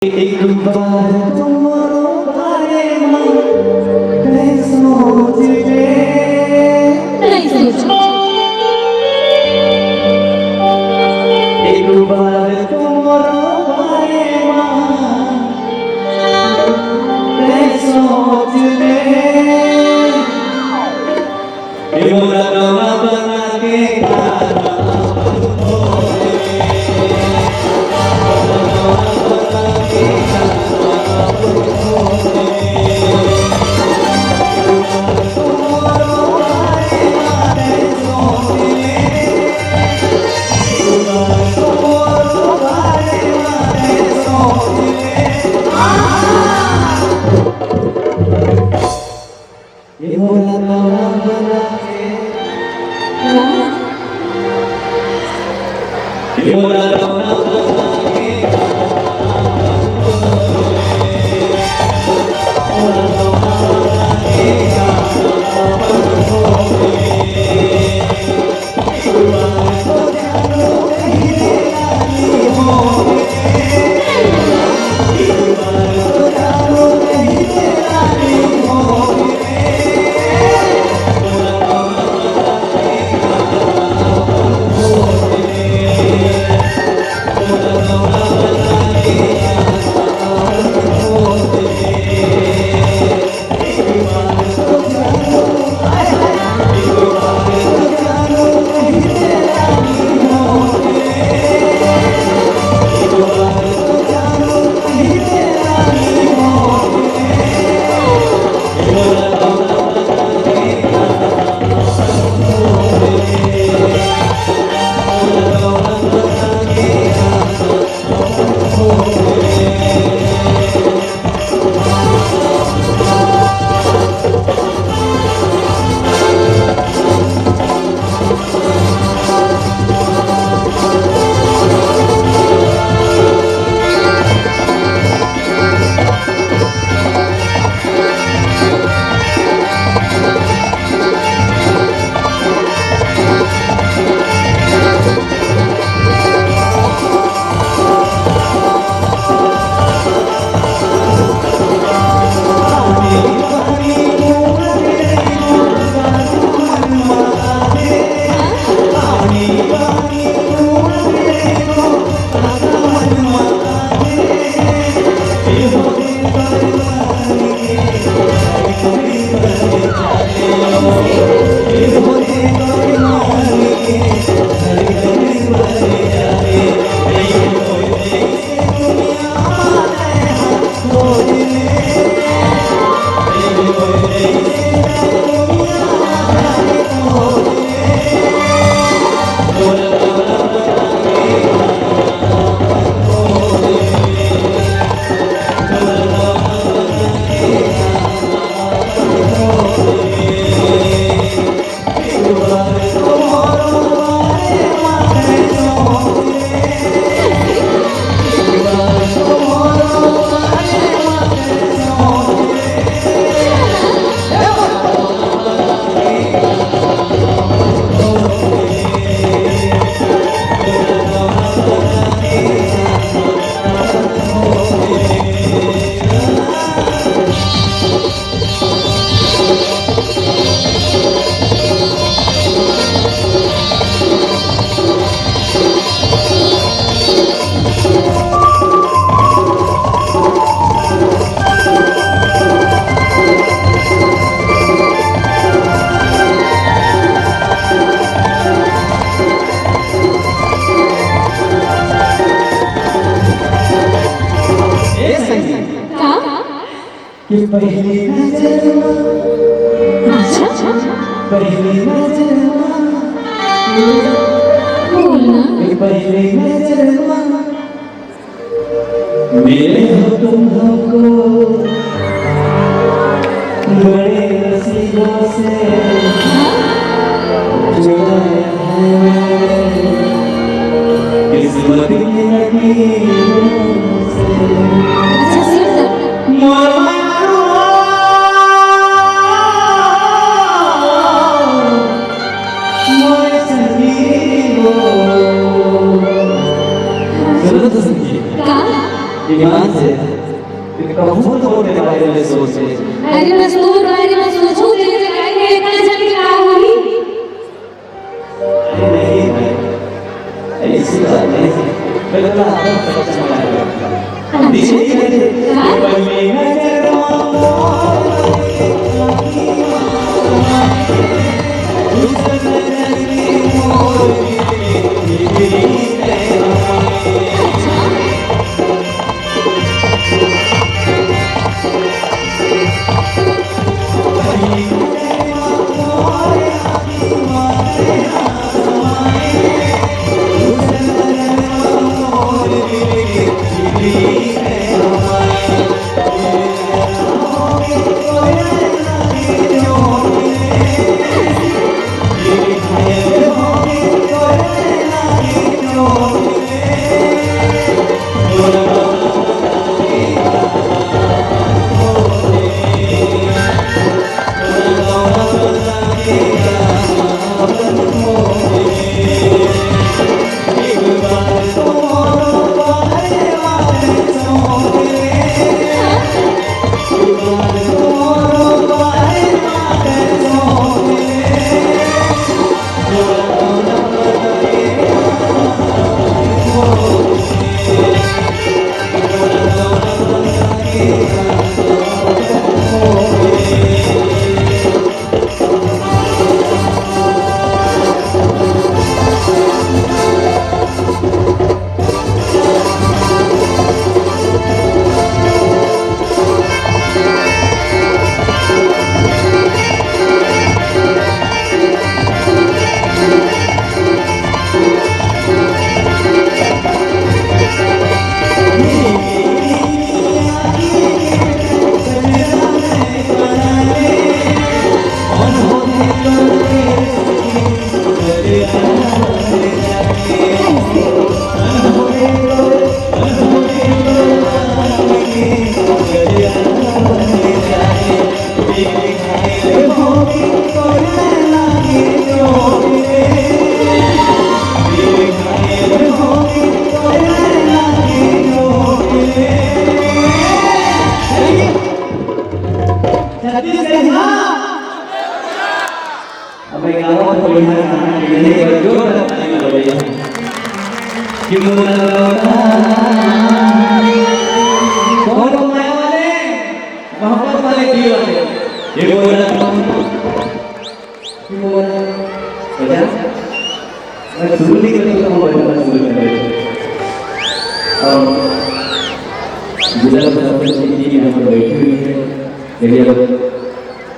एक बार तुम्हारो बारे में सोच ले नहीं सोच एक बार तुम्हारो बारे में सोच ले मोरा नवा बना के ये पहली नजर पहली नजर ये पहली नजर मेरे हो तुम हमको बड़े नसीबों से जुड़ाया है किस्मत की लकीरों से ईमान से प्रभु तो के बारे में सोचे। अरे बस तो बारे में सोचो तेरे जगह में इतना जल क्या होगी? नहीं भाई, ऐसी बात नहीं है। बिल्कुल आपको पता चला है। दिशा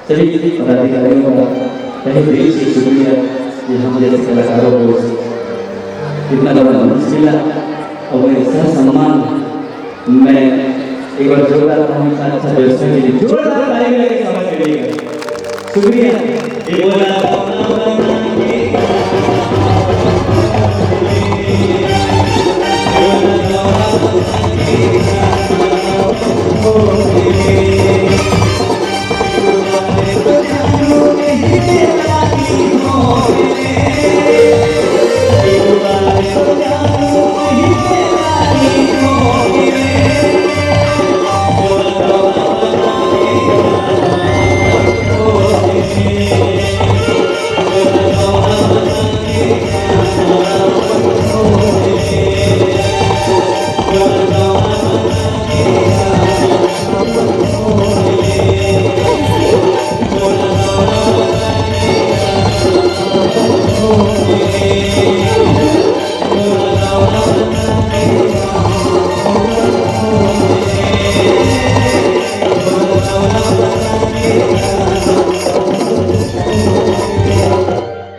सभी पदाधिकारियों का तहे दिल से शुक्रिया कि हम जैसे कलाकारों को इतना बड़ा मंच मिला और ऐसा सम्मान मैं एक बार जोरदार अच्छा दर्शक के लिए जोरदार ताली लेकर स्वागत करिएगा। शुक्रिया। ये बोला